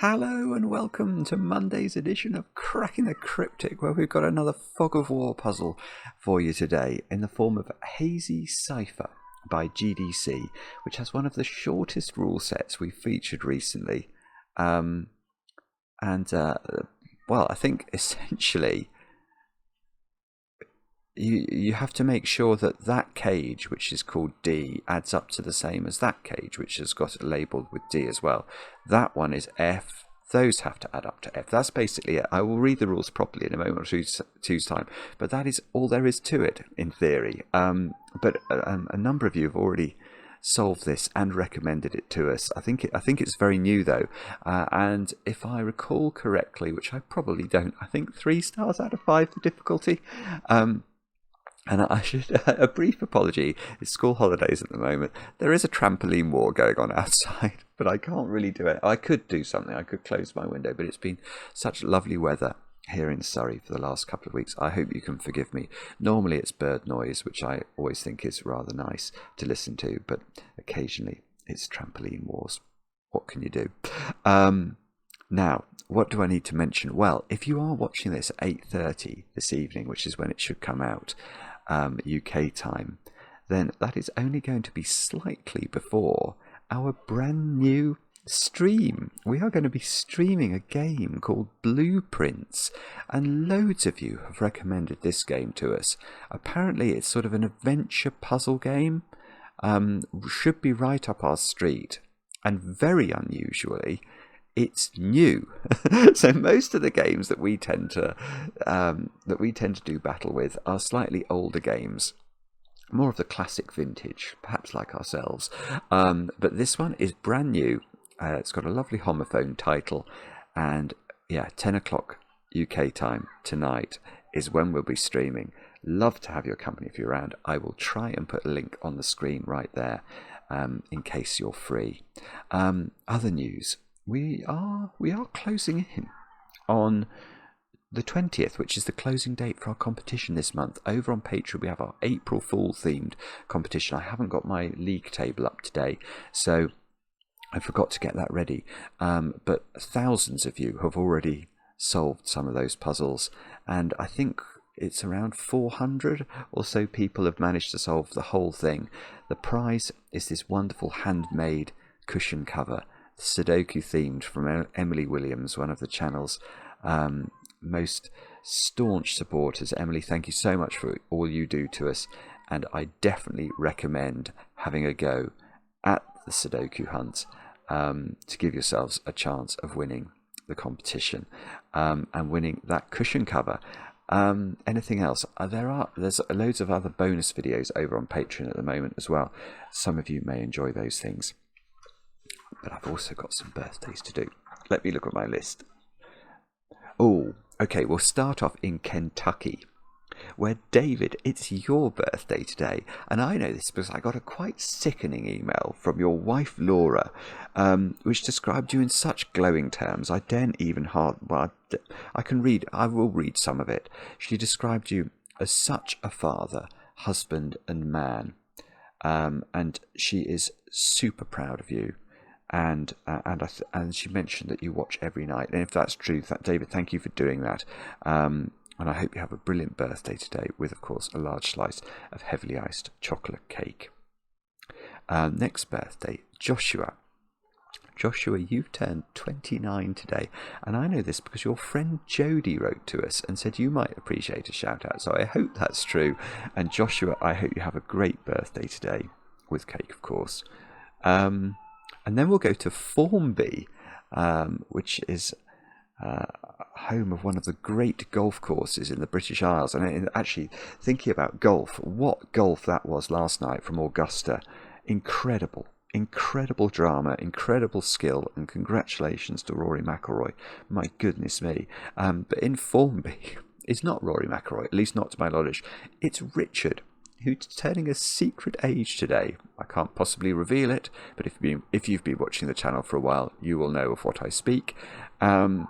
Hello and welcome to Monday's edition of Cracking the Cryptic, where we've got another Fog of War puzzle for you today in the form of Hazy Cipher by GDC, which has one of the shortest rule sets we've featured recently. Well, I think essentially you have to make sure that that cage, which is called D, adds up to the same as that cage, which has got it labelled with D as well. That one is F. Those have to add up to F. That's basically it. I will read the rules properly in a moment or two's time, but that is all there is to it in theory. But a number of you have already solved this and recommended it to us. I think it's very new though, and if I recall correctly, which I probably don't, I think 3 stars out of 5 for difficulty. And I should, a brief apology, it's school holidays at the moment. There is a trampoline war going on outside, but I can't really do it. I could do something, I could close my window, but it's been such lovely weather here in Surrey for the last couple of weeks. I hope you can forgive me. Normally it's bird noise, which I always think is rather nice to listen to, but occasionally it's trampoline wars. What can you do? Now, what do I need to mention? Well, if you are watching this at 8:30 this evening, which is when it should come out, UK time, then that is only going to be slightly before our brand new stream. We are going to be streaming a game called Blueprints, and loads of you have recommended this game to us. Apparently it's sort of an adventure puzzle game, should be right up our street, and very unusually it's new. So most of the games that we tend to do battle with are slightly older games, more of the classic vintage, perhaps like ourselves. But this one is brand new. It's got a lovely homophone title, and yeah, 10 o'clock UK time tonight is when we'll be streaming. Love to have your company if you're around. I will try and put a link on the screen right there, in case you're free. Other news. We are closing in on the 20th, which is the closing date for our competition this month. Over on Patreon, we have our April Fool themed competition. I haven't got my league table up today, so I forgot to get that ready. But thousands of you have already solved some of those puzzles, and I think it's around 400 or so people have managed to solve the whole thing. The prize is this wonderful handmade cushion cover, Sudoku themed, from Emily Williams, one of the channel's most staunch supporters. Emily, thank you so much for all you do to us, and I definitely recommend having a go at the Sudoku hunt to give yourselves a chance of winning the competition and winning that cushion cover. Anything else? There's loads of other bonus videos over on Patreon at the moment as well. Some of you may enjoy those things. But I've also got some birthdays to do. Let me look at my list. Oh, okay, we'll start off in Kentucky, where David, it's your birthday today. And I know this because I got a quite sickening email from your wife Laura, which described you in such glowing terms. I daren't even I will read some of it. She described you as such a father, husband and man. And she is super proud of you. And she mentioned that you watch every night, and if that's true, David, thank you for doing that. And I hope you have a brilliant birthday today, with, of course, a large slice of heavily iced chocolate cake. Next birthday, Joshua. Joshua, you've turned 29 today, and I know this because your friend Jody wrote to us and said you might appreciate a shout out. So I hope that's true. And Joshua, I hope you have a great birthday today, with cake, of course. And then we'll go to Formby, which is home of one of the great golf courses in the British Isles. And actually, thinking about golf, what golf that was last night from Augusta. Incredible drama, incredible skill, and congratulations to Rory McIlroy. My goodness me. But in Formby, it's not Rory McIlroy, at least not to my knowledge. It's Richard, who's turning a secret age today. I can't possibly reveal it, but if you've been watching the channel for a while, you will know of what I speak. And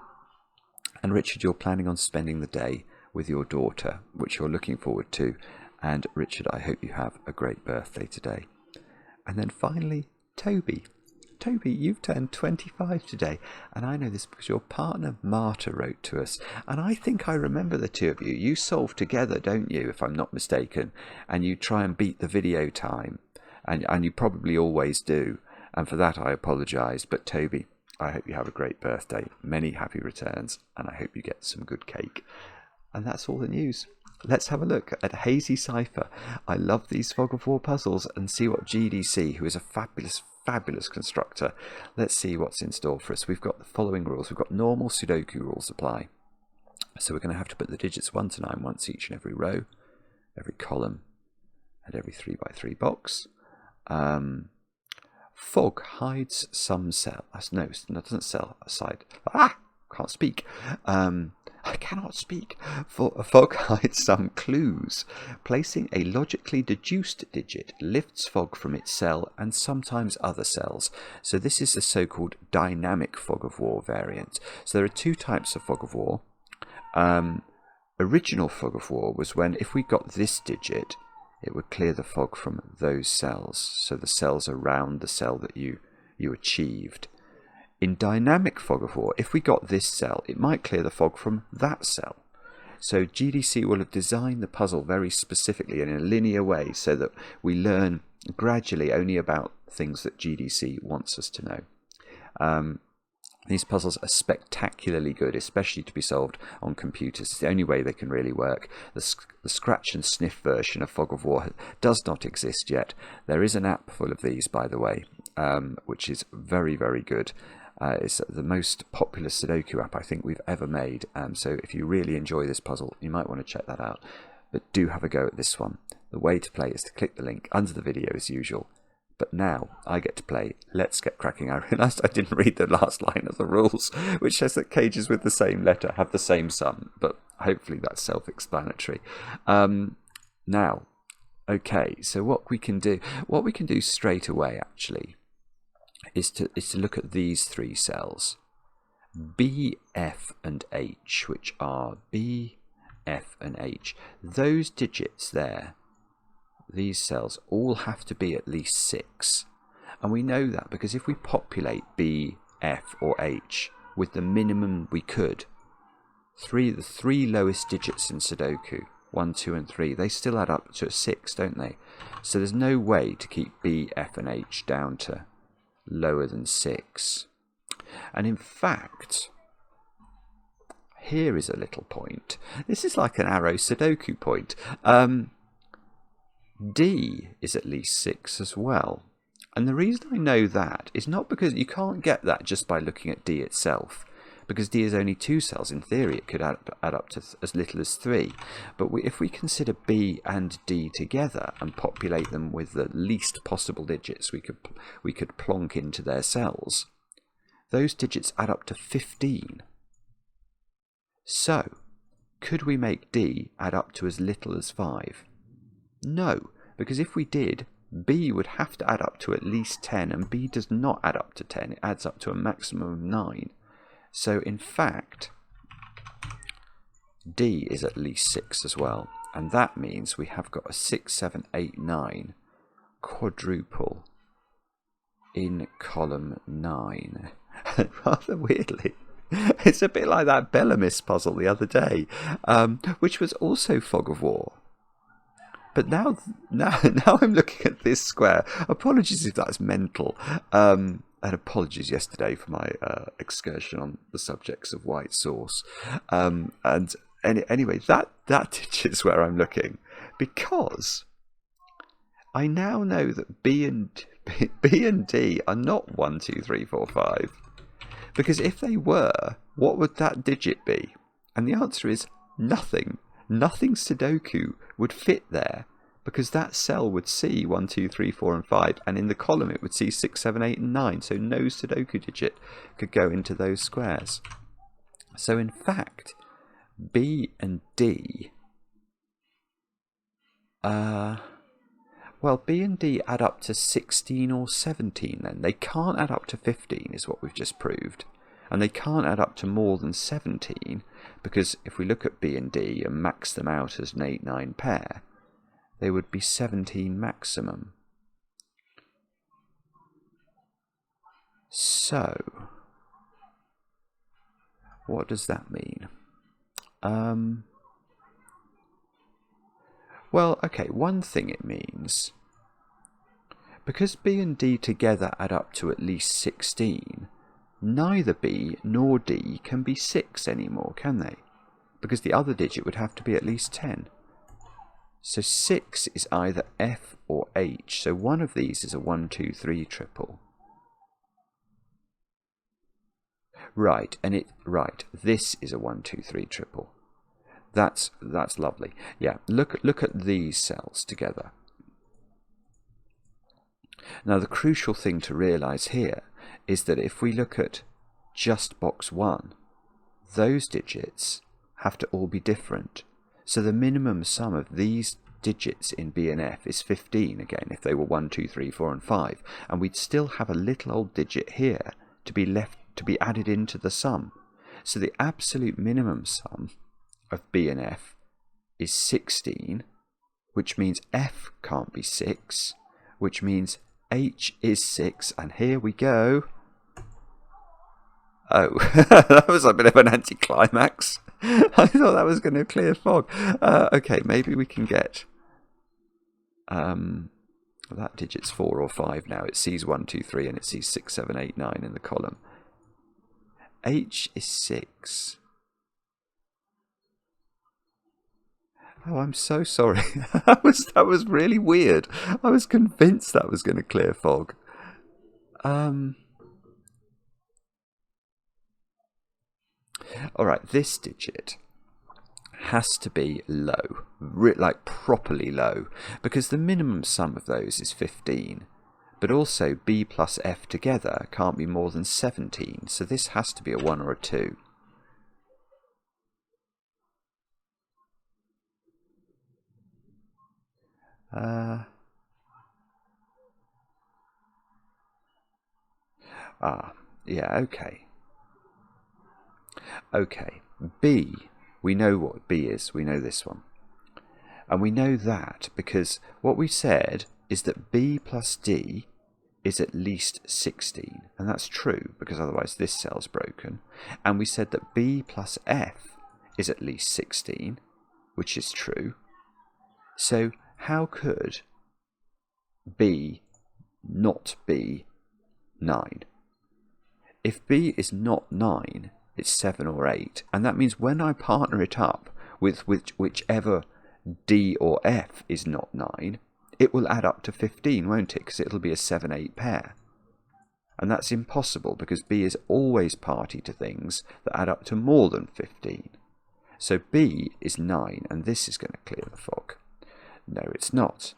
Richard, you're planning on spending the day with your daughter, which you're looking forward to. And Richard, I hope you have a great birthday today. And then finally, Toby. Toby, you've turned 25 today, and I know this because your partner Marta wrote to us, and I think I remember the two of you. You solve together, don't you, if I'm not mistaken, and you try and beat the video time, and you probably always do, and for that I apologise. But Toby, I hope you have a great birthday, many happy returns, and I hope you get some good cake. And that's all the news. Let's have a look at Hazy Cipher. I love these Fog of War puzzles, and see what GDC, who is a fabulous constructor, let's see what's in store for us. We've got the following rules. We've got normal Sudoku rules apply. So we're going to have to put the digits 1 to 9 once each in every row, every column, and every 3x3 box. Fog hides some cell. No, it doesn't sell aside. Can't speak. I cannot speak. Fog hides some clues. Placing a logically deduced digit lifts Fog from its cell and sometimes other cells. So this is the so-called dynamic Fog of War variant. So there are two types of Fog of War. Original Fog of War was when, if we got this digit, it would clear the fog from those cells. So the cells around the cell that you achieved. In dynamic Fog of War, if we got this cell, it might clear the fog from that cell. So GDC will have designed the puzzle very specifically in a linear way so that we learn gradually only about things that GDC wants us to know. These puzzles are spectacularly good, especially to be solved on computers. It's the only way they can really work. The scratch and sniff version of Fog of War does not exist yet. There is an app full of these, by the way, which is very, very good. It's the most popular Sudoku app I think we've ever made. So if you really enjoy this puzzle, you might want to check that out. But do have a go at this one. The way to play is to click the link under the video as usual. But now I get to play. Let's get cracking. I realised I didn't read the last line of the rules, which says that cages with the same letter have the same sum. But hopefully that's self-explanatory. Now, okay, so what we can do straight away actually is to look at these three cells, B, F, and H, which are B, F, and H. Those digits there, these cells, all have to be at least 6. And we know that because if we populate B, F, or H with the minimum we could, the three lowest digits in Sudoku, 1, 2, and 3, they still add up to a 6, don't they? So there's no way to keep B, F, and H down to lower than 6. And in fact, here is a little point. This is like an arrow Sudoku point. D is at least 6 as well. And the reason I know that is not because you can't get that just by looking at D itself, because D is only 2 cells. In theory, it could add up to as little as 3. But if we consider B and D together and populate them with the least possible digits we could plonk into their cells, those digits add up to 15. So, could we make D add up to as little as 5? No, because if we did, B would have to add up to at least 10, and B does not add up to 10. It adds up to a maximum of 9. So in fact, D is at least 6 as well. And that means we have got a 6, 7, 8, 9 quadruple in column 9. Rather weirdly. It's a bit like that Bellamis puzzle the other day, which was also Fog of War. But now I'm looking at this square. Apologies if that's mental. And apologies yesterday for my excursion on the subjects of white sauce. Anyway, that is where I'm looking, because I now know that B and D are not 1, 2, 3, 4, 5. Because if they were, what would that digit be? And the answer is nothing. Nothing Sudoku would fit there, because that cell would see 1, 2, 3, 4, and 5, and in the column it would see 6, 7, 8, and 9. So no Sudoku digit could go into those squares. So in fact, B and D, well, B and D add up to 16 or 17 then. They can't add up to 15 is what we've just proved. And they can't add up to more than 17, because if we look at B and D and max them out as an 8-9 pair, they would be 17 maximum. So, what does that mean? Well, okay, one thing it means, because B and D together add up to at least 16, neither B nor D can be 6 anymore, can they? Because the other digit would have to be at least 10. So 6 is either F or H, so one of these is a 1, 2, 3 triple. Right, this is a 1, 2, 3 triple. That's lovely. Yeah, look at these cells together. Now the crucial thing to realise here is that if we look at just box 1, those digits have to all be different. So the minimum sum of these digits in B and F is 15 again, if they were 1, 2, 3, 4 and 5. And we'd still have a little old digit here to be added into the sum. So the absolute minimum sum of B and F is 16, which means F can't be 6, which means H is 6, and here we go. Oh, that was a bit of an anticlimax. I thought that was going to clear fog. Okay, maybe we can get... that digit's 4 or 5 now. It sees 1, 2, 3, and it sees 6, 7, 8, 9 in the column. H is 6. Oh, I'm so sorry. that was really weird. I was convinced that was going to clear fog. All right, this digit has to be low, like properly low, because the minimum sum of those is 15. But also B plus F together can't be more than 17, so this has to be a 1 or a 2. Yeah, okay. Okay, B, we know what B is, we know this one. And we know that because what we said is that B plus D is at least 16. And that's true, because otherwise this cell's broken. And we said that B plus F is at least 16, which is true. So how could B not be 9? If B is not 9, it's 7 or 8. And that means when I partner it up with whichever D or F is not 9, it will add up to 15, won't it? Because it'll be a 7-8 pair. And that's impossible, because B is always party to things that add up to more than 15. So B is 9, and this is going to clear the fog. No, it's not.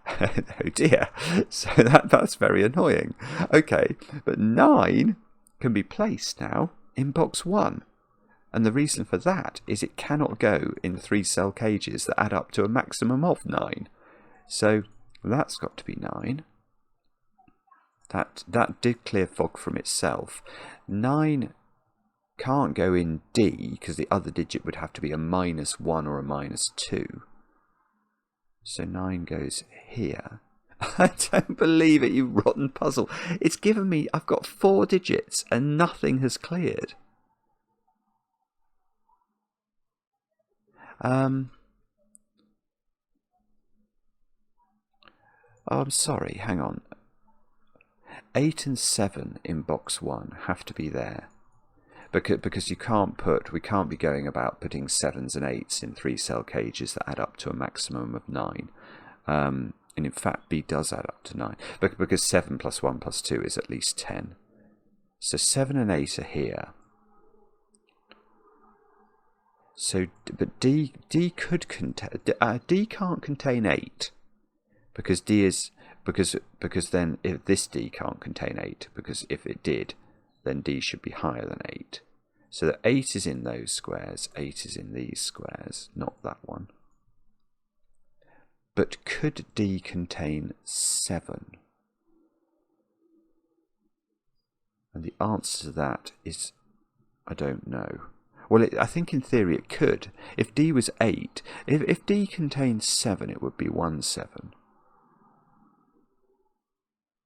Oh dear. So that's very annoying. Okay, but 9 can be placed now in box 1. And the reason for that is it cannot go in 3-cell cages that add up to a maximum of 9. So that's got to be 9. That did clear fog from itself. 9 can't go in D because the other digit would have to be a -1 or a -2. So 9 goes here. I don't believe it, you rotten puzzle. It's given me, I've got 4 digits and nothing has cleared. Oh, I'm sorry, hang on. 8 and 7 in box 1 have to be there. Because we can't be going about putting 7s and 8s in 3-cell cages that add up to a maximum of 9. And in fact, B does add up to 9. Because 7 plus 1 plus 2 is at least 10. So 7 and 8 are here. So, but D could contain, D can't contain 8. Because D is, because then if this D can't contain 8, because if it did, then D should be higher than 8. So that 8 is in those squares, 8 is in these squares, not that one. But could D contain 7? And the answer to that is, I don't know. Well, I think in theory it could. If D was 8, if D contains 7, it would be 1, 7.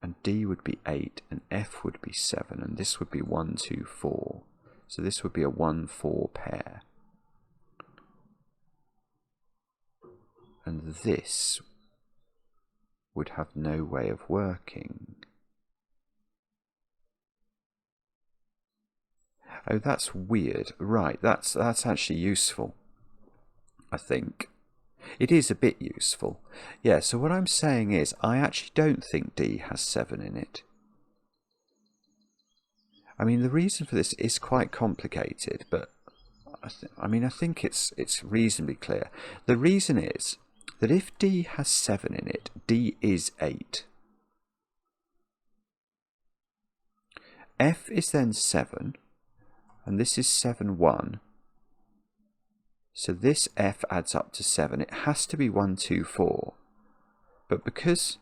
and D would be 8, and F would be 7, and this would be 1, 2, 4. So this would be a 1, 4 pair. And this would have no way of working. Oh, that's weird. Right, that's actually useful, I think. It is a bit useful. Yeah, so what I'm saying is, I actually don't think D has 7 in it. I mean, the reason for this is quite complicated, but I think it's reasonably clear. The reason is that if D has 7 in it, D is 8. F is then 7, and this is 7, 1. So this F adds up to 7. It has to be 1, 2, 4. But because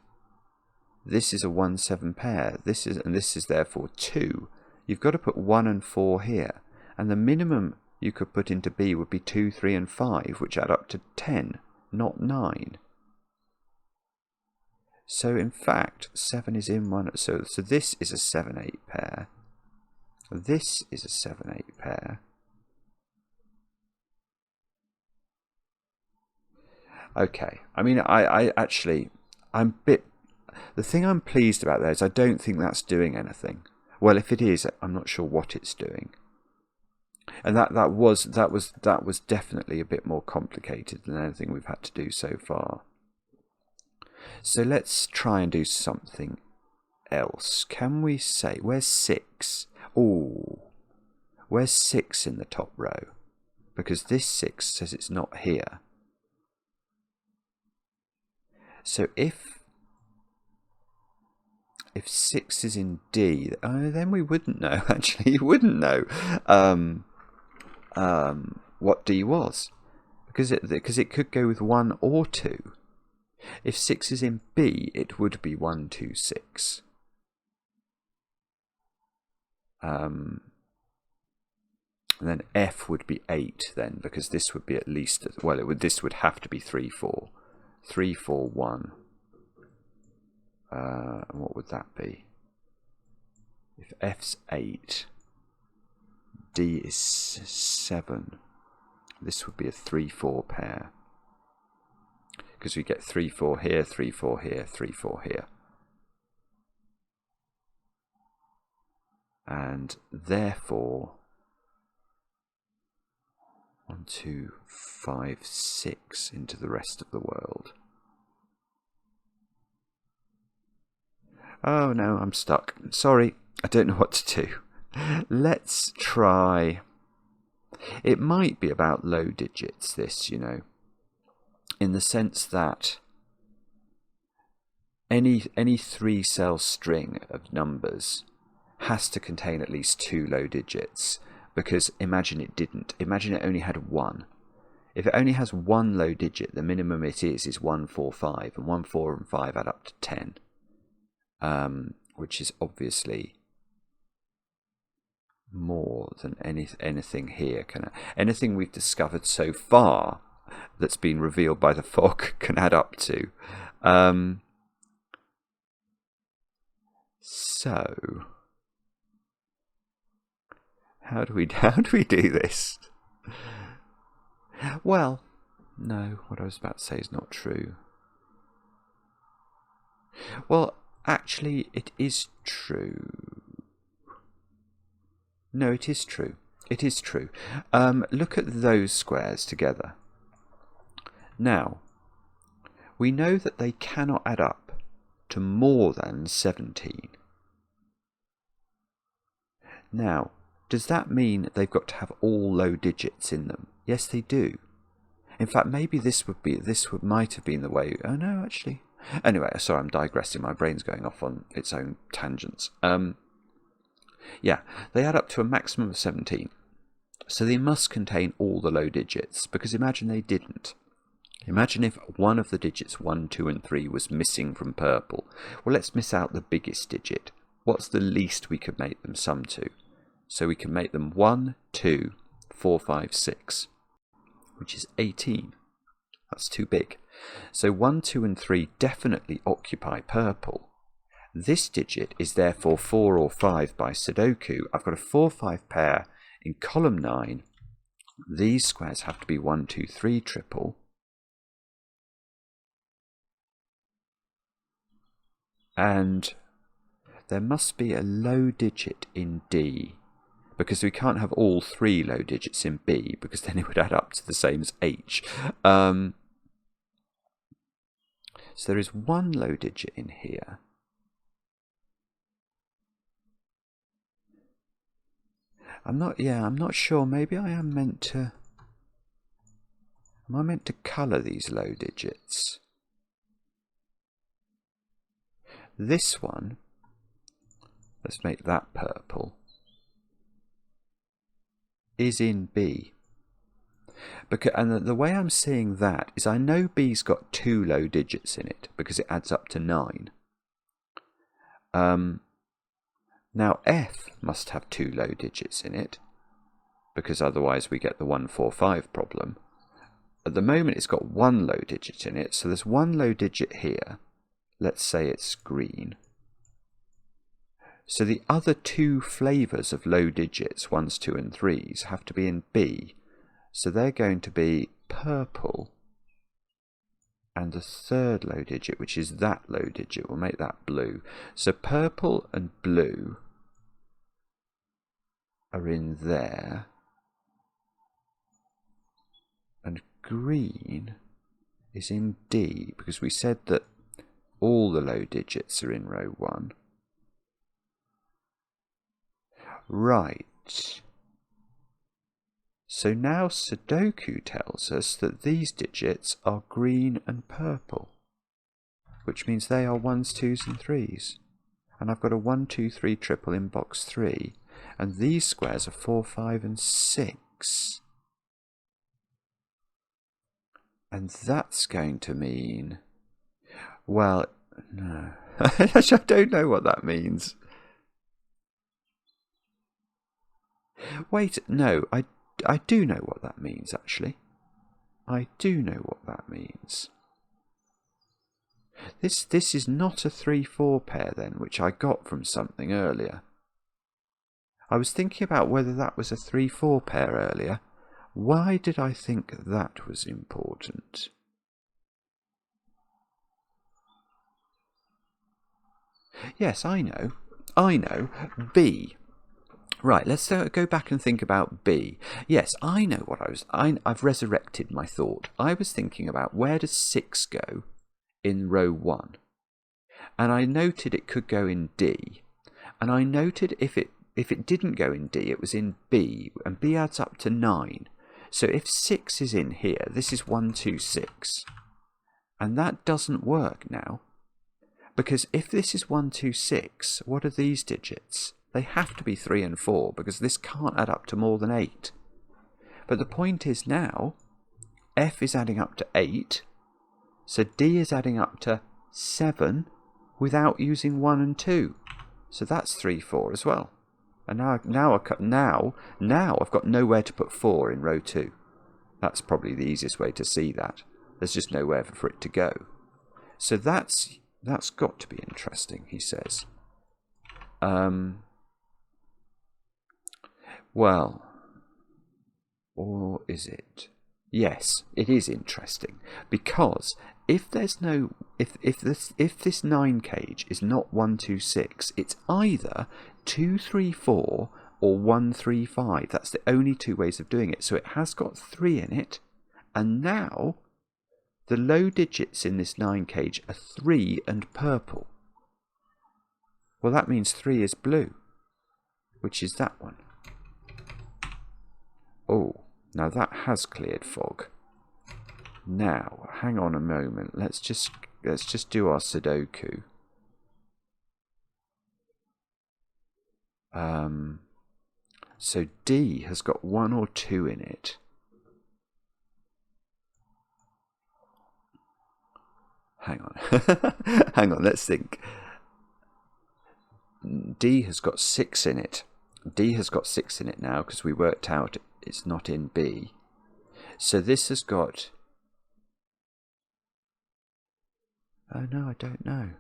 this is a 1, 7 pair, this is therefore 2, you've got to put 1 and 4 here. And the minimum you could put into B would be 2, 3, and 5, which add up to 10, not 9. So in fact, 7 is in one. So this is a 7, 8 pair. This is a 7, 8 pair. Okay, I mean, I'm the thing I'm pleased about there is I don't think that's doing anything. Well, if it is, I'm not sure what it's doing. And that was definitely a bit more complicated than anything we've had to do so far. So let's try and do something else. Can we say, where's 6? Oh, where's 6 in the top row? Because this 6 says it's not here. So if 6 is in D, then we wouldn't know. Actually, you wouldn't know what D was, because it could go with 1 or 2. If 6 is in B, it would be 1, 2, 6. And then F would be 8 then, because this would be at least, well, this would have to be 3, 4. 3, 4, 1. And what would that be? If F's 8, D is 7, this would be a 3, 4 pair. Because we get 3, 4 here, 3, 4 here, 3, 4 here. And therefore, 1, 2, 5, 6 into the rest of the world. Oh no, I'm stuck. Sorry, I don't know what to do. Let's try. It might be about low digits, this, you know, in the sense that any 3-cell string of numbers has to contain at least 2 low digits, because imagine it didn't. Imagine it only had 1. If it only has 1 low digit, the minimum it is 1, 4, 5, and 1, 4, and 5 add up to 10, which is obviously more than anything here. Anything we've discovered so far that's been revealed by the fog can add up to. So how do we do this? Well, no, what I was about to say is not true. Well, actually, it is true. No, it is true. It is true. Look at those squares together. Now, we know that they cannot add up to more than 17. Now, does that mean they've got to have all low digits in them? Yes, they do. In fact, maybe might have been the way. Oh no, actually. Anyway, sorry, I'm digressing. My brain's going off on its own tangents. Yeah, they add up to a maximum of 17. So they must contain all the low digits, because imagine they didn't. Imagine if one of the digits 1, 2, and 3 was missing from purple. Well, let's miss out the biggest digit. What's the least we could make them sum to? So we can make them 1, 2, 4, 5, 6, which is 18. That's too big. So 1, 2, and 3 definitely occupy purple. This digit is therefore 4 or 5 by Sudoku. I've got a 4-5 pair in column 9. These squares have to be 1, 2, 3 triple. And there must be a low digit in D, because we can't have all 3 low digits in B, because then it would add up to the same as H. So there is 1 low digit in here. I'm not sure. Maybe I am meant to... Am I meant to colour these low digits? This one, let's make that purple, is in B. And the way I'm seeing that is I know B's got 2 low digits in it because it adds up to 9. Now F must have 2 low digits in it, because otherwise we get the 1, 4, 5 problem. At the moment it's got 1 low digit in it, so there's 1 low digit here. Let's say it's green. So the other 2 flavours of low digits, 1s, 2 and 3s, have to be in B. So they're going to be purple and the 3rd low digit, which is that low digit. We'll make that blue. So purple and blue are in there. And green is in D, because we said that all the low digits are in row 1. Right. So now Sudoku tells us that these digits are green and purple, which means they are 1s, 2s and 3s. And I've got a 1, 2, 3 triple in box 3, and these squares are 4, 5 and 6. And that's going to mean... Well, no. I don't know what that means. Wait, no, I do know what that means, actually. I do know what that means. This is not a 3-4 pair, then, which I got from something earlier. I was thinking about whether that was a 3-4 pair earlier. Why did I think that was important? Yes, I know. B. Right, let's go back and think about B. Yes, I know what I've resurrected my thought. I was thinking about where does 6 go in row 1? And I noted it could go in D. And I noted if it didn't go in D, it was in B. And B adds up to 9. So if 6 is in here, this is 1, 2, 6. And that doesn't work now. Because if this is 1, 2, 6, what are these digits? They have to be 3 and 4, because this can't add up to more than 8. But the point is now, F is adding up to 8, so D is adding up to 7 without using 1 and 2. So that's 3, 4 as well. And now I've got nowhere to put 4 in row 2. That's probably the easiest way to see that. There's just nowhere for it to go. So that's got to be interesting, he says. Well, or is it? Yes, it is interesting, because if there's no if this 9 cage is not 1, 2, 6, it's either 2, 3, 4 or 1, 3, 5. That's the only 2 ways of doing it. So it has got 3 in it, and now the low digits in this 9 cage are 3 and purple. Well, that means 3 is blue, which is that one. Oh, now that has cleared fog. Now, hang on a moment. Let's just do our Sudoku. So D has got 1 or 2 in it. Hang on. Hang on, let's think. D has got 6 in it. D has got 6 in it now because we worked out it's not in B. So this has got... Oh no, I don't know.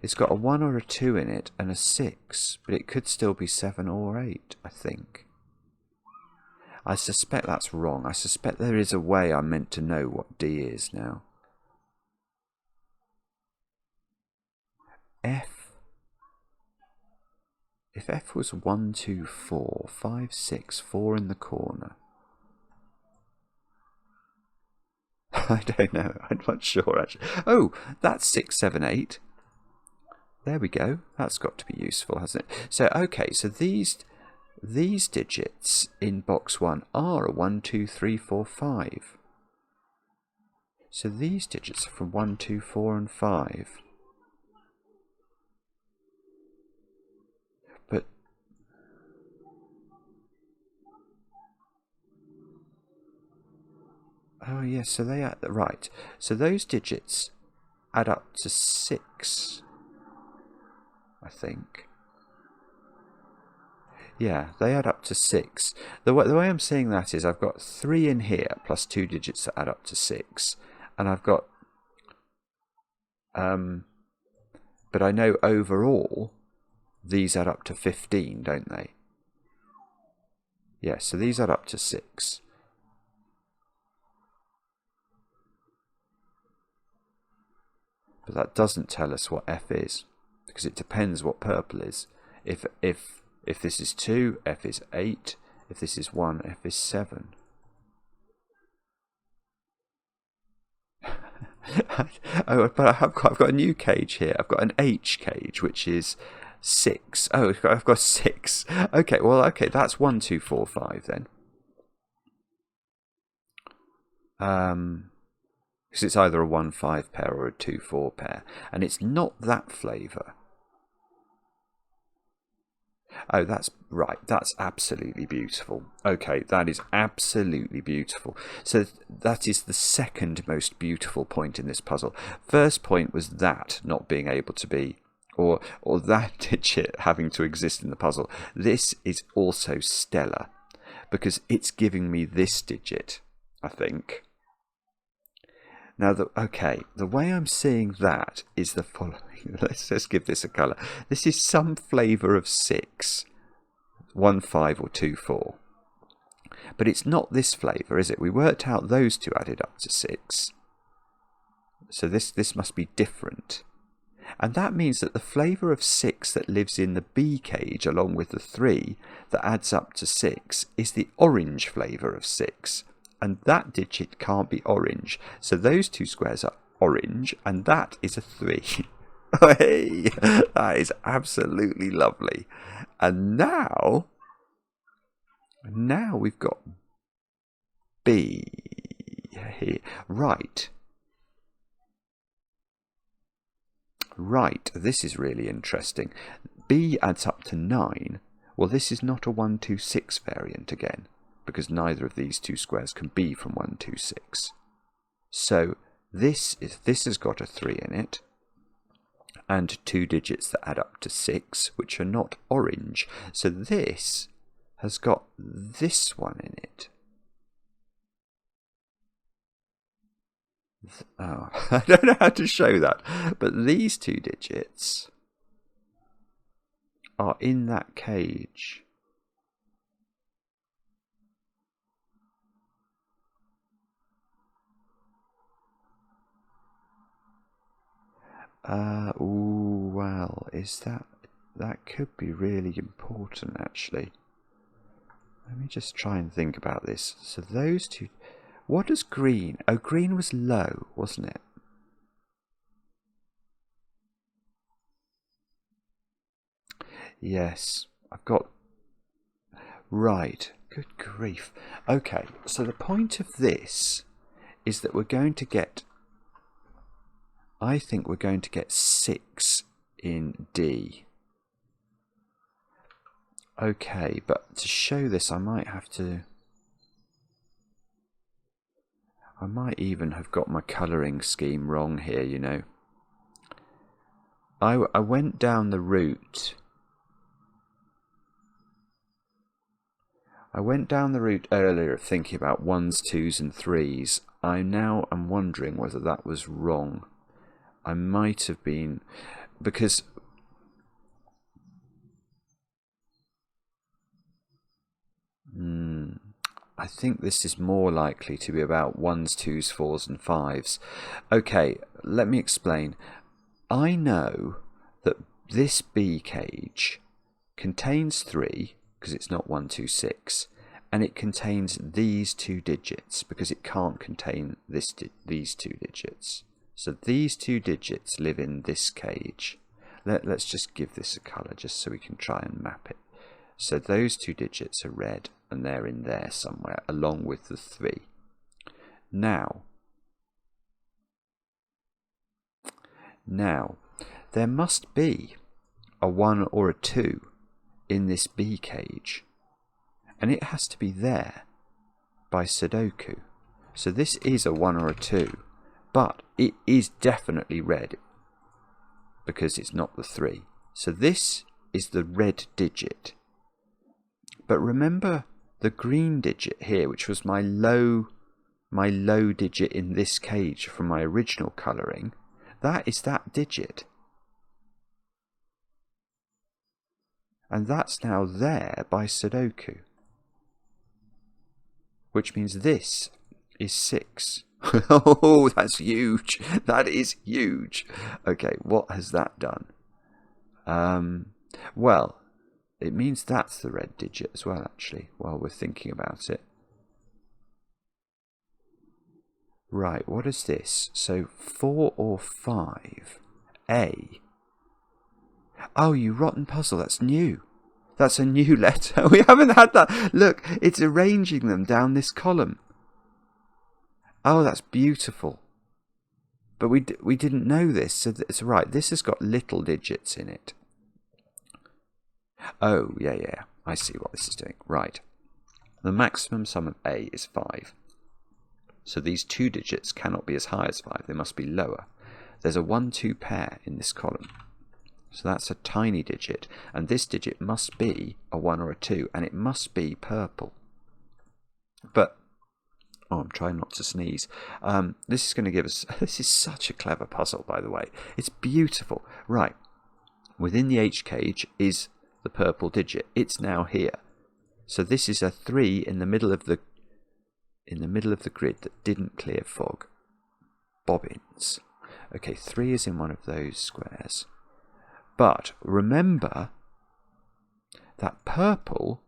It's got a 1 or a 2 in it and a 6, but it could still be 7 or 8, I think. I suspect that's wrong. I suspect there is a way I'm meant to know what D is now. F. If F was 1, 2, 4, 5, 6, 4 in the corner. I don't know. I'm not sure actually. Oh, that's 6, 7, 8. There we go. That's got to be useful, hasn't it? So, okay, so these digits in box 1 are a 1, 2, 3, 4, 5. So these digits are from 1, 2, 4 and 5. But oh yes, so they are right. So those digits add up to 6, I think. Yeah, they add up to 6. The way I'm seeing that is I've got 3 in here plus 2 digits that add up to 6, and I've got but I know overall these add up to 15, don't they? Yeah, so these add up to 6. But that doesn't tell us what F is, because it depends what purple is. If this is 2, F is 8. If this is 1, F is 7. Oh, but I've got a new cage here. I've got an H cage, which is 6. Oh, I've got 6. Okay, well, okay, that's 1, 2, 4, 5 then. Because it's either a 1, 5 pair or a 2, 4 pair, and it's not that flavour. Oh, that's right. That's absolutely beautiful. Okay, that is absolutely beautiful. So that is the second most beautiful point in this puzzle. First point was that not being able to be, or that digit having to exist in the puzzle. This is also stellar, because it's giving me this digit, I think. Now, the way I'm seeing that is the following. Let's give this a colour. This is some flavour of 6. 1, 5 or 2, 4. But it's not this flavour, is it? We worked out those two added up to 6. So this must be different. And that means that the flavour of 6 that lives in the B cage along with the 3 that adds up to 6 is the orange flavour of 6. And that digit can't be orange. So those two squares are orange, and that is a 3. Hey, that is absolutely lovely. And now we've got B here. Right. Right, this is really interesting. B adds up to 9. Well, this is not a 1, 2, 6 variant again, because neither of these two squares can be from 1, 2, 6. So this has got a 3 in it, and 2 digits that add up to 6, which are not orange. So this has got this one in it. Oh, I don't know how to show that, but these 2 digits are in that cage. Ooh, well, that could be really important, actually. Let me just try and think about this. So those 2, what does green? Oh, green was low, wasn't it? Yes, I've got, right, good grief. Okay, so the point of this is that we're going to get, I think we're going to get 6 in D. Okay, but to show this I might even have got my colouring scheme wrong here, you know. I went down the route. I went down the route earlier of thinking about 1s, 2s and 3s. I now am wondering whether that was wrong. I might have been... because I think this is more likely to be about 1s, 2s, 4s and 5s. Okay, let me explain. I know that this B cage contains 3 because it's not 1, 2, 6, and it contains these 2 digits because it can't contain these 2 digits. So these 2 digits live in this cage. Let's just give this a colour just so we can try and map it. So those 2 digits are red and they're in there somewhere along with the 3. Now there must be a 1 or a 2 in this B cage, and it has to be there by Sudoku. So this is a 1 or a 2, but it is definitely red because it's not the 3. So this is the red digit. But remember the green digit here, which was my low digit in this cage from my original colouring. That is that digit. And that's now there by Sudoku. Which means this is 6. Oh, that's huge. That is huge. Okay, what has that done? Well, it means that's the red digit as well, actually, while we're thinking about it. Right, what is this? So 4 or 5. A. Oh, you rotten puzzle, that's new. That's a new letter. We haven't had that. Look, it's arranging them down this column. Oh, that's beautiful. But we didn't know this, so it's right. This has got little digits in it. Oh, yeah. I see what this is doing. Right. The maximum sum of A is 5. So these 2 digits cannot be as high as 5. They must be lower. There's a 1-2 pair in this column. So that's a tiny digit. And this digit must be a 1 or a 2. And it must be purple. But, oh, I'm trying not to sneeze. This is going to give us... This is such a clever puzzle, by the way. It's beautiful. Right. Within the H cage is the purple digit. It's now here. So this is a 3 in the middle of the grid that didn't clear fog. Bobbins. Okay, 3 is in one of those squares. But remember that purple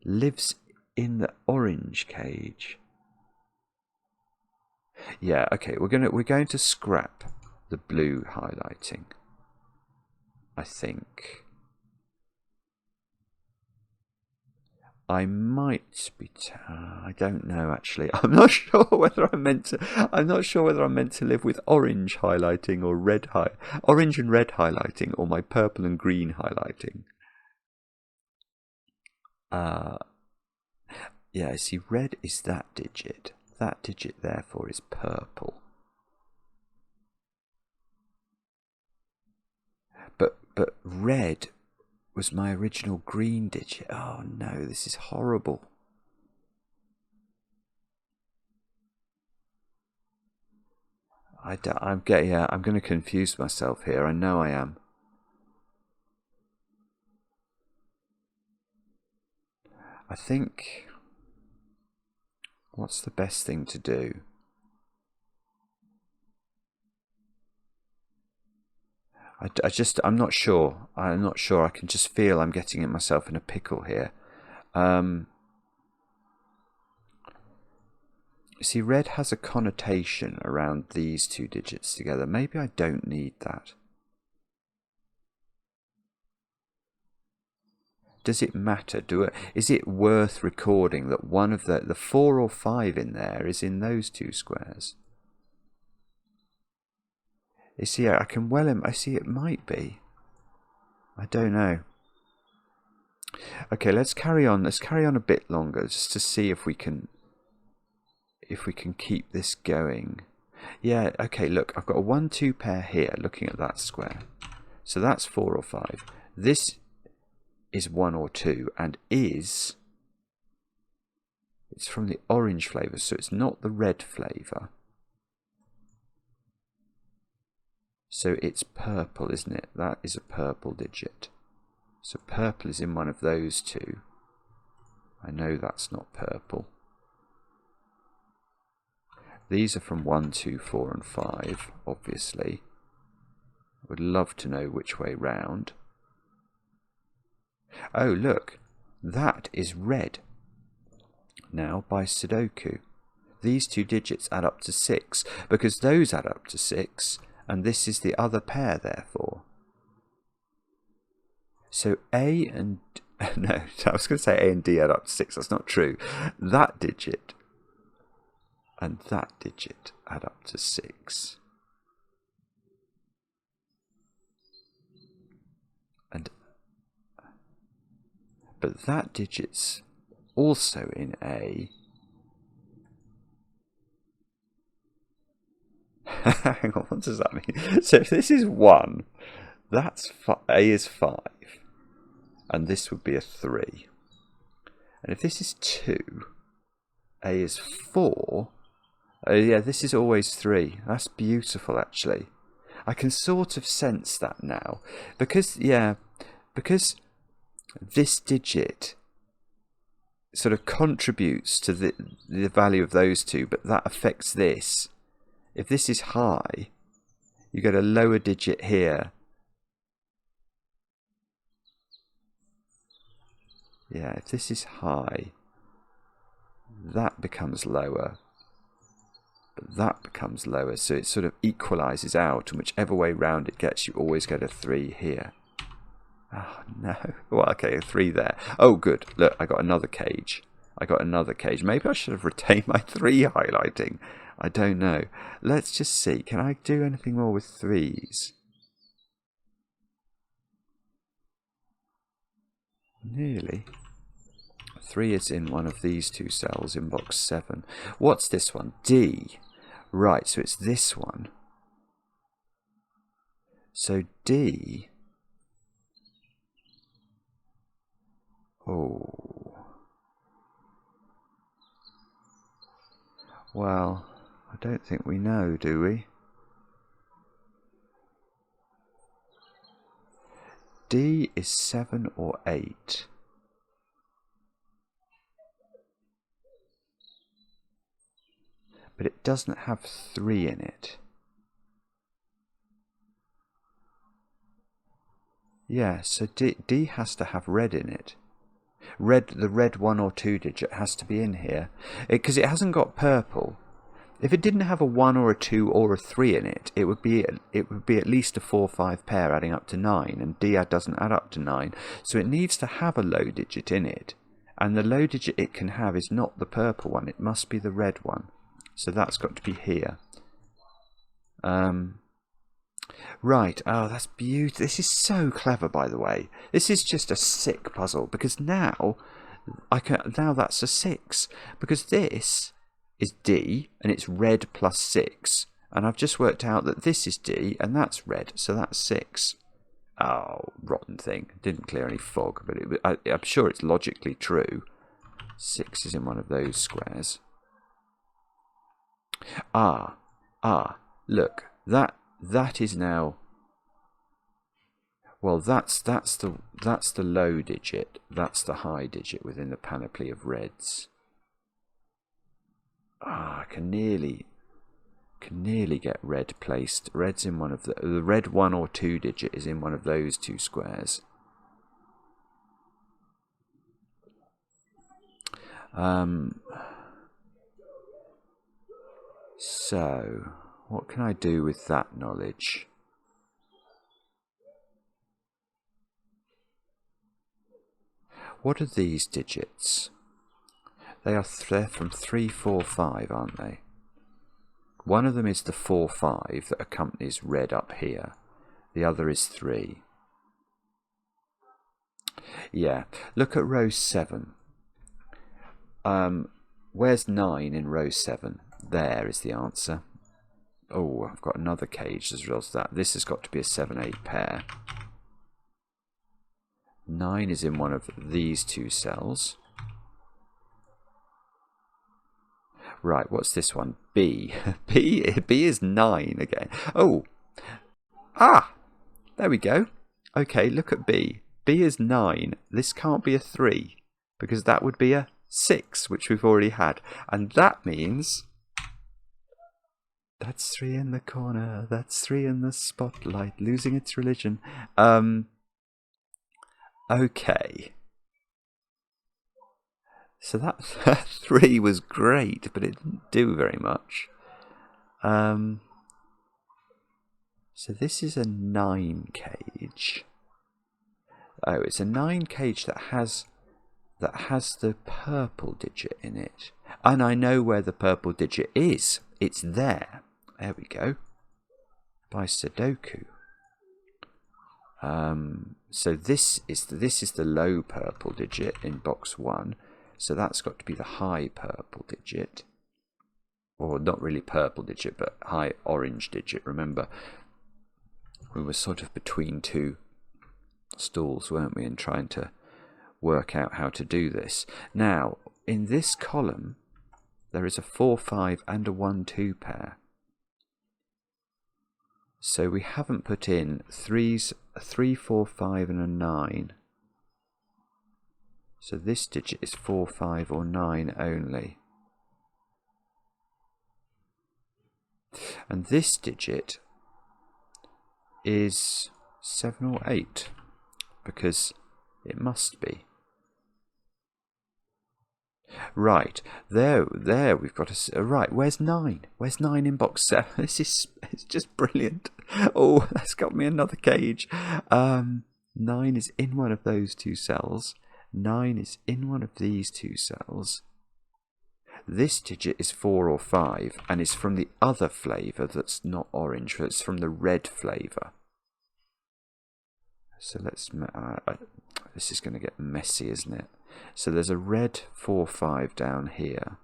lives in the orange cage. Yeah, okay, we're going to scrap the blue highlighting. I think. I might be. I don't know actually. I'm not sure whether I'm meant to live with orange highlighting or orange and red highlighting, or my purple and green highlighting. Yeah. See, red is that digit. That digit, therefore, is purple. But red was my original green digit. Oh no, this is horrible. I'm going to confuse myself here. I know I am. I think, what's the best thing to do? I'm not sure. I'm not sure. I can just feel I'm getting myself in a pickle here. See, red has a connotation around these 2 digits together. Maybe I don't need that. Does it matter? Is it worth recording that one of the 4 or 5 in there is in those 2 squares? You see, I see it might be. I don't know. Okay, let's carry on. Let's carry on a bit longer just to see if we can keep this going. Yeah, okay, look, I've got a 1-2 pair here looking at that square. So that's 4 or 5. This is 1 or 2 and it's from the orange flavour, so it's not the red flavour. So it's purple, isn't it? That is a purple digit. So purple is in one of those two. I know that's not purple. These are from 1, 2, 4 and 5, obviously. I would love to know which way round. Oh, look. That is red. Now, by Sudoku. These two digits add up to 6, because those add up to 6, and this is the other pair, therefore. So A and... No, I was going to say A and D add up to 6. That's not true. That digit and that digit add up to 6. But that digit's also in A. Hang on, what does that mean? So if this is 1, that's A is 5. And this would be a 3. And if this is 2, A is 4. Oh yeah, this is always 3. That's beautiful, actually. I can sort of sense that now. Because this digit sort of contributes to the value of those two, but that affects this. If this is high, you get a lower digit here. Yeah, if this is high, that becomes lower, but that becomes lower, so it sort of equalises out, and whichever way round it gets, you always get a 3 here. Oh, no. Well, okay, a 3 there. Oh, good. Look, I got another cage. Maybe I should have retained my 3 highlighting. I don't know. Let's just see. Can I do anything more with 3s? Nearly. 3 is in one of these two cells in box 7. What's this one? D. Right, so it's this one. So D... Oh. Well, I don't think we know, do we? D is 7 or 8. But it doesn't have 3 in it. Yeah, so D has to have red in it. The red 1 or 2 digit has to be in here, because it hasn't got purple. If it didn't have a 1 or a 2 or a 3 in it, it would be at least a 4-5 pair adding up to 9, and D doesn't add up to 9, so it needs to have a low digit in it, and the low digit it can have is not the purple one, it must be the red one, so that's got to be here. Right, oh, that's beautiful. This is so clever, by the way. This is just a sick puzzle, because now that's a 6, because this is D and it's red plus 6, and I've just worked out that this is D and that's red, so that's 6. Oh, rotten thing. Didn't clear any fog, but I'm sure it's logically true. 6 is in one of those squares. Look, that is now, well, that's the low digit, that's the high digit within the panoply of reds. I can nearly get red placed. Red's in one of the red 1 or 2 digit is in one of those two squares. So what can I do with that knowledge? What are these digits? They're from 3, 4, 5, aren't they? One of them is the 4, 5 that accompanies red up here. The other is 3. Yeah, look at row 7. Where's 9 in row 7? There is the answer. Oh, I've got another cage as a result of that. This has got to be a 7, 8 pair. 9 is in one of these two cells. Right, what's this one? B. B is 9 again. Oh, Ah! There we go. Okay, look at B. B is 9. This can't be a 3, because that would be a 6, which we've already had. And that means... That's 3 in the corner. That's 3 in the spotlight, losing its religion. Okay. So that 3 was great, but it didn't do very much. So this is a 9 cage. Oh, it's a 9 cage that has the purple digit in it. And I know where the purple digit is. It's there. There we go. By Sudoku. So this is the low purple digit in box 1. So that's got to be the high purple digit. Or not really purple digit, but high orange digit. Remember, we were sort of between two stools, weren't we, in trying to work out how to do this. Now, in this column, there is a 4-5 and a 1-2 pair. So we haven't put in threes, a 3, 4, 5 and a 9. So this digit is 4, 5 or 9 only. And this digit is 7 or 8, because it must be. Right, there we've got a... Right, where's 9? Where's 9 in box 7? It's just brilliant. Oh, that's got me another cage. 9 is in one of those 2 cells. 9 is in one of these 2 cells. This digit is 4 or 5 and is from the other flavour that's not orange. It's from the red flavour. So let's... this is going to get messy, isn't it? So there's a red 4-5 down here.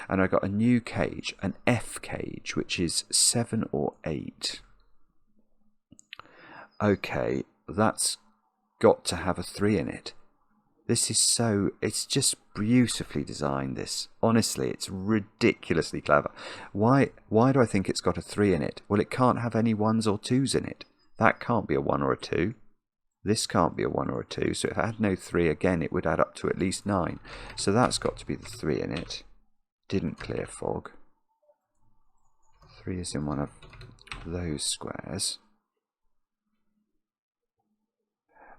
And I got a new cage, an F cage, which is 7 or 8. Okay, that's got to have a 3 in it. This is so... It's just beautifully designed, this. Honestly, it's ridiculously clever. Why do I think it's got a 3 in it? Well, it can't have any 1s or 2s in it. That can't be a 1 or a 2. This can't be a 1 or a 2. So if it had no 3, again, it would add up to at least 9. So that's got to be the 3 in it. Didn't clear fog. 3 is in one of those squares.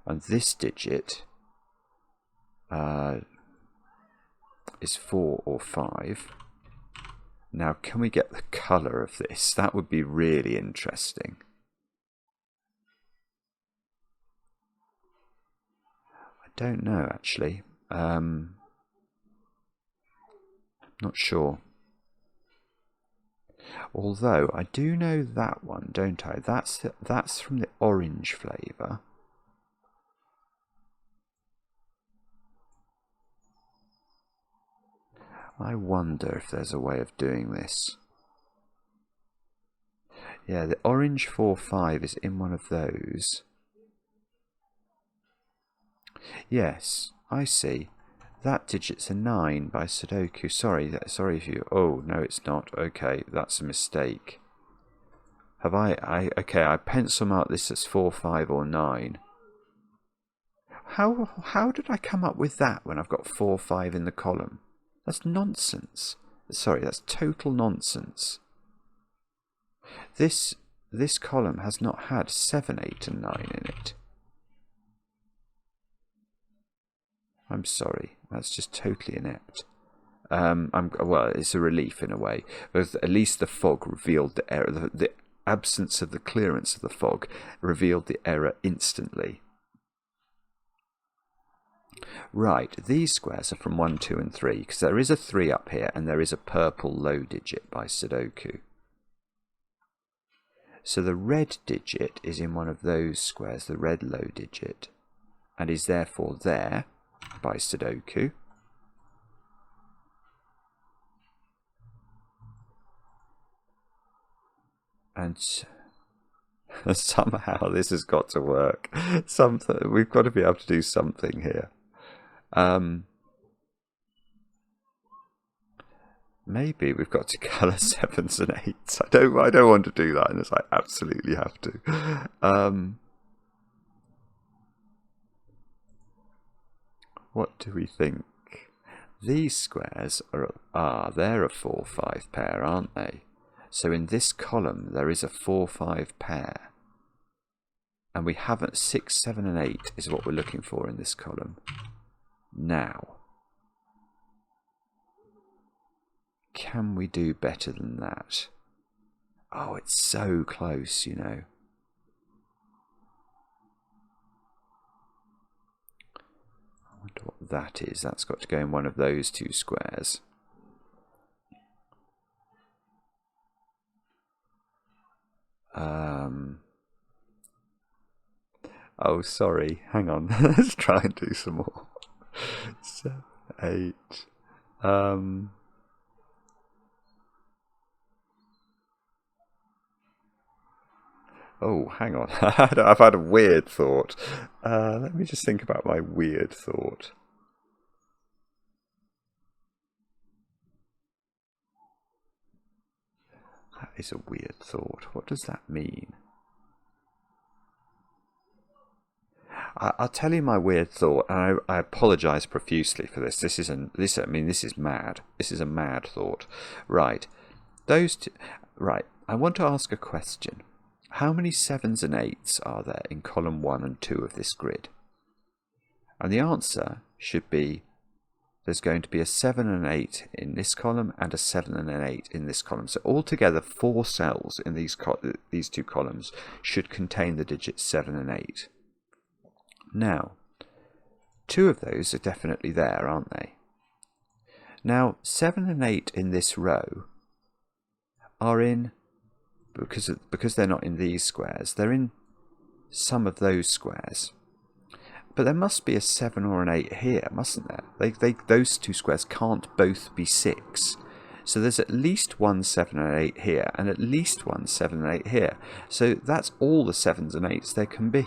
And this digit is 4 or 5. Now, can we get the colour of this? That would be really interesting. I don't know, actually. Not sure. Although, I do know that one, don't I? That's from the orange flavour. I wonder if there's a way of doing this. Yeah, the orange 4-5 is in one of those. Yes, I see. That digit's a 9 by Sudoku. Sorry if you... Oh, no, it's not. Okay, that's a mistake. Have okay, I pencil mark this as 4, 5 or 9. How did I come up with that when I've got 4, 5 in the column? That's nonsense. Sorry, that's total nonsense. This column has not had 7, 8 and 9 in it. I'm sorry, that's just totally inept. Well, it's a relief in a way, but at least the fog revealed the error. The absence of the clearance of the fog revealed the error instantly. Right, these squares are from 1, 2 and 3, because there is a 3 up here and there is a purple low digit by Sudoku. So the red digit is in one of those squares, the red low digit, and is therefore there by Sudoku. And somehow this has got to work. We've got to be able to do something here. maybe we've got to colour 7s and 8s. I don't want to do that unless I absolutely have to. What do we think? These squares they're a 4-5 pair, aren't they? So in this column there is a 4-5 pair. And we haven't 6, 7 and 8 is what we're looking for in this column. Now, can we do better than that? Oh, it's so close, you know. I wonder what that is. That's got to go in one of those two squares. Oh, sorry. Hang on. Let's try and do some more. 7, 8. Oh, hang on. I've had a weird thought. Let me just think about my weird thought. That is a weird thought. What does that mean? I'll tell you my weird thought, and I apologise profusely for this. This is mad. This is a mad thought. Right, those two. Right, I want to ask a question. How many 7s and 8s are there in column 1 and 2 of this grid? And the answer should be there's going to be a 7 and an 8 in this column and a 7 and an 8 in this column. So altogether 4 cells in these two columns should contain the digits 7 and 8. Now, 2 of those are definitely there, aren't they? Now, 7 and 8 in this row are in, because they're not in these squares, they're in some of those squares. But there must be a 7 or an 8 here, mustn't there? Those two squares can't both be 6. So there's at least one 7 and an 8 here, and at least one 7 and 8 here. So that's all the 7s and 8s there can be.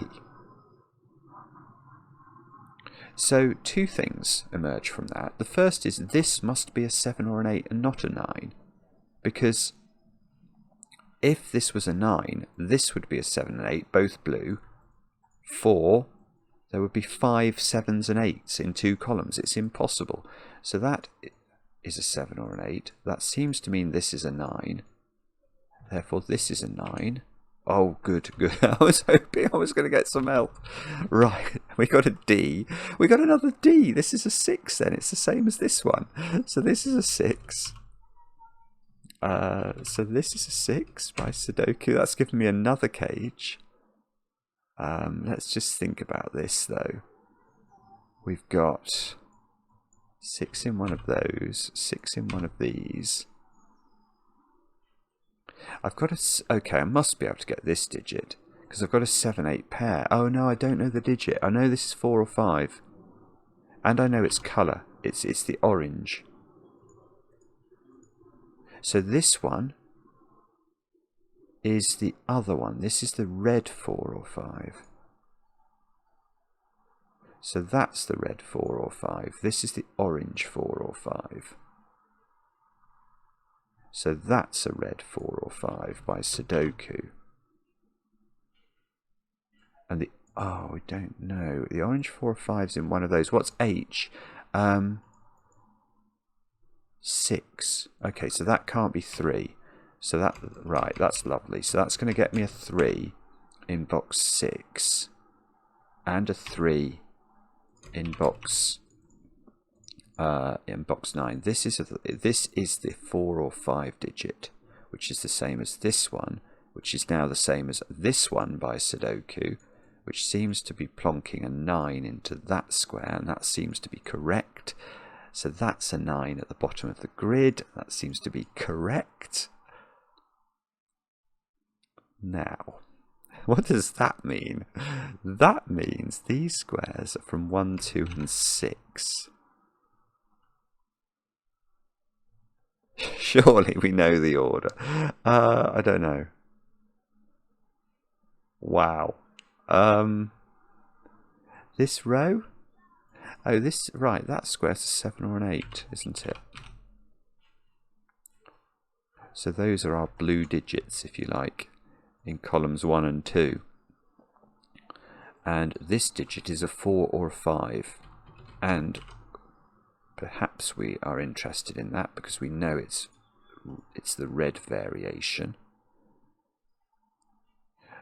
So 2 things emerge from that. The first is this must be a 7 or an 8 and not a 9. Because if this was a 9, this would be a 7 and 8, both blue. 4, there would be 5 7s and 8s in 2 columns. It's impossible. So that is a 7 or an 8. That seems to mean this is a 9. Therefore this is a 9. Oh, good. I was hoping I was going to get some help. Right, we got a D. We got another D. This is a 6 then. It's the same as this one. So this is a 6. So this is a 6 by Sudoku. That's given me another cage. Let's just think about this, though. We've got 6 in one of those, 6 in one of these. I've got a... Okay, I must be able to get this digit, because I've got a 7-8 pair. Oh, no, I don't know the digit. I know this is 4 or 5. And I know its colour. It's the orange. So this one is the other one. This is the red 4 or 5. So that's the red 4 or 5. This is the orange 4 or 5. So that's a red 4 or 5 by Sudoku. And the... Oh, I don't know. The orange 4 or 5's in one of those. What's H? 6. Okay, so that can't be 3. So that... Right, that's lovely. So that's going to get me a 3 in box 6. And a 3 in box 9. This is the 4 or 5 digit, which is the same as this one, which is now the same as this one by Sudoku, which seems to be plonking a 9 into that square, and that seems to be correct. So that's a 9 at the bottom of the grid. That seems to be correct. Now, what does that mean? That means these squares are from 1, 2 and 6. Surely we know the order. I don't know. Wow. This row? Oh, this... Right, that square's a 7 or an 8, isn't it? So those are our blue digits, if you like, in columns 1 and 2. And this digit is a 4 or a 5. And perhaps we are interested in that because we know it's the red variation.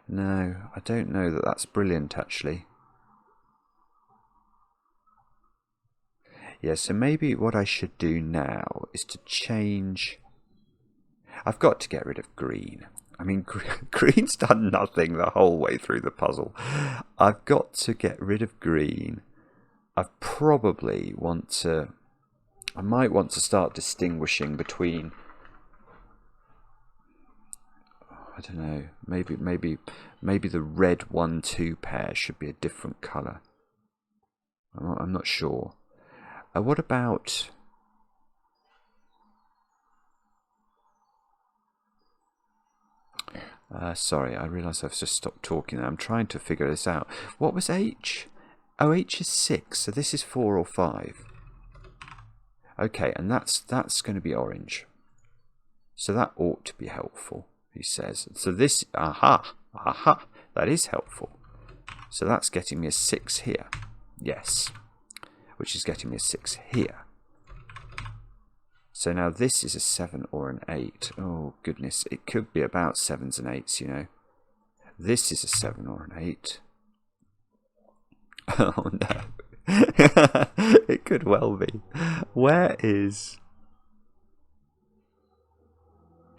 No, I don't know that that's brilliant, actually. Yeah, so maybe what I should do now is to change... I've got to get rid of green. I mean, green's done nothing the whole way through the puzzle. I've got to get rid of green. I might want to start distinguishing between... I don't know, maybe the red 1-2 pair should be a different colour. I'm not sure. What about... sorry, I realise I've just stopped talking. I'm trying to figure this out. What was H? Oh, H is 6, so this is 4 or 5. Okay, and that's going to be orange. So that ought to be helpful, he says. So this, aha, that is helpful. So that's getting me a 6 here. Yes. Which is getting me a 6 here. So now this is a 7 or an 8. Oh, goodness. It could be about 7s and 8s, you know. This is a 7 or an 8. Oh, no. It could well be. Where is...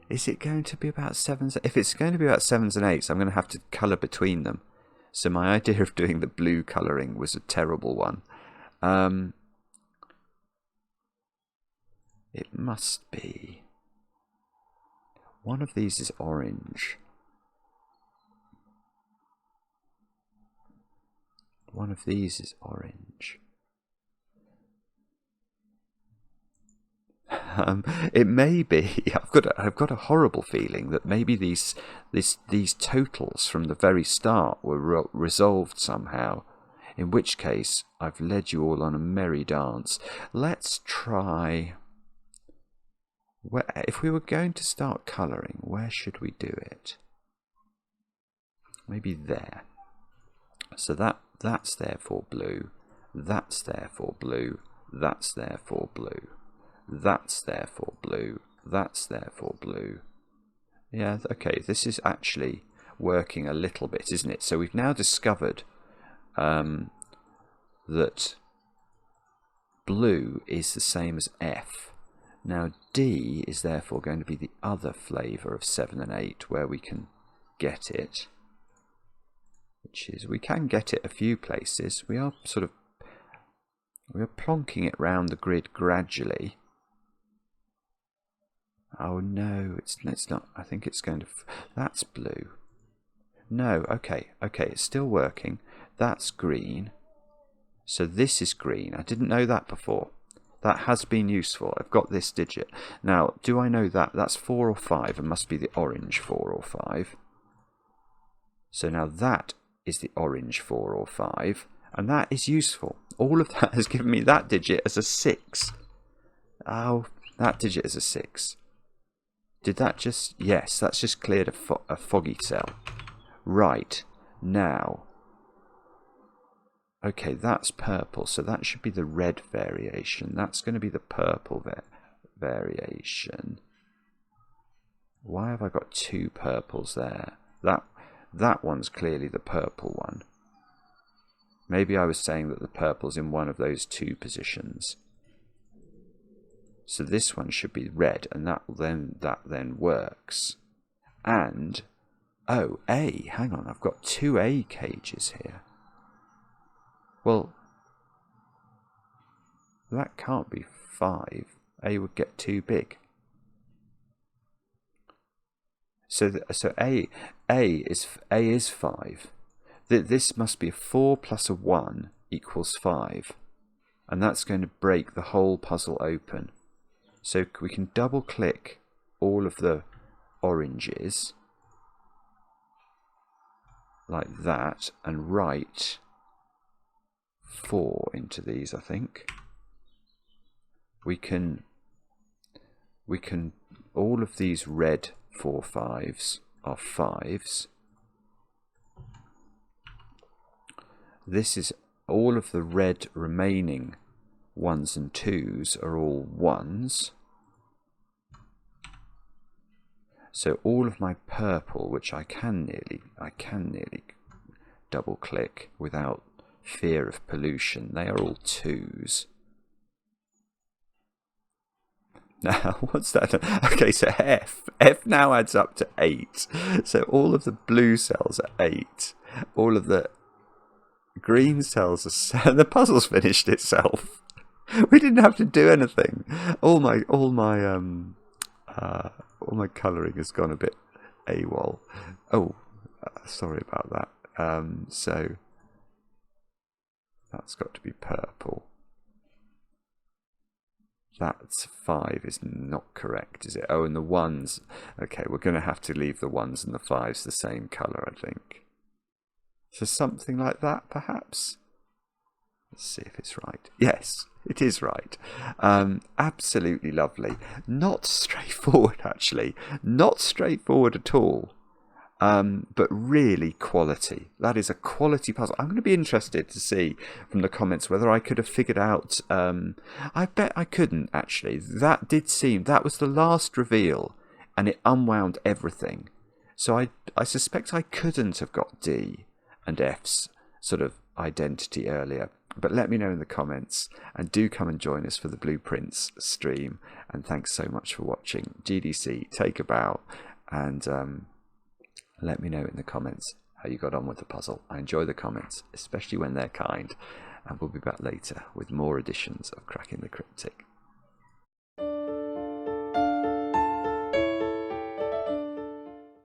Is it going to be about 7s? If it's going to be about 7s and 8s, I'm going to have to colour between them. So my idea of doing the blue colouring was a terrible one. It must be. One of these is orange. One of these is orange. It may be. I've got a horrible feeling that maybe these totals from the very start were resolved somehow. In which case, I've led you all on a merry dance. Let's try... If we were going to start colouring, where should we do it? Maybe there. So that's therefore blue. That's therefore blue. That's therefore blue. That's therefore blue. That's therefore blue. Yeah, okay, this is actually working a little bit, isn't it? So we've now discovered that blue is the same as F. Now D is therefore going to be the other flavour of 7 and 8 where we can get it. Which is, we can get it a few places. We are plonking it round the grid gradually. Oh no, it's not. I think it's going to... That's blue. No, okay, it's still working. That's green. So this is green. I didn't know that before. That has been useful. I've got this digit. Now, do I know that? That's 4 or 5. It must be the orange 4 or 5. So now that is the orange 4 or 5. And that is useful. All of that has given me that digit as a 6. Oh, that digit is a 6. Did that just... Yes, that's just cleared a foggy cell. Right. Now... Okay, that's purple, so that should be the red variation. That's going to be the purple variation. Why have I got 2 purples there? That one's clearly the purple one. Maybe I was saying that the purple's in one of those 2 positions. So this one should be red, and that then works. And, oh, A, hang on, I've got 2 A cages here. Well, that can't be 5. A would get too big. So A is 5. This must be a 4 plus a 1 equals 5. And that's going to break the whole puzzle open. So we can double click all of the oranges like that and write 4 into these, I think. We can all of these red 4 5s are 5s. This is all of the red remaining 1s and 2s are all 1s. So all of my purple, which I can nearly double click without fear of pollution, they are all 2s. Now, what's that? Okay, so F now adds up to 8. So all of the blue cells are 8. All of the green cells are 7. The puzzle's finished itself. We didn't have to do anything. All my colouring has gone a bit AWOL. Oh, sorry about that. So that's got to be purple. That's 5 is not correct, is it? Oh, and the 1s. Okay, we're going to have to leave the 1s and the 5s the same colour, I think. So something like that, perhaps? Let's see if it's right. Yes, it is right. Absolutely lovely. Not straightforward, actually. Not straightforward at all. But really quality. That is a quality puzzle. I'm going to be interested to see from the comments whether I could have figured out. I bet I couldn't, actually. That did seem, that was the last reveal, and it unwound everything. So I suspect I couldn't have got D and F's sort of identity earlier. But let me know in the comments, and do come and join us for the Blueprints stream. And thanks so much for watching. GDC, take a bow, and let me know in the comments how you got on with the puzzle. I enjoy the comments, especially when they're kind. And we'll be back later with more editions of Cracking the Cryptic.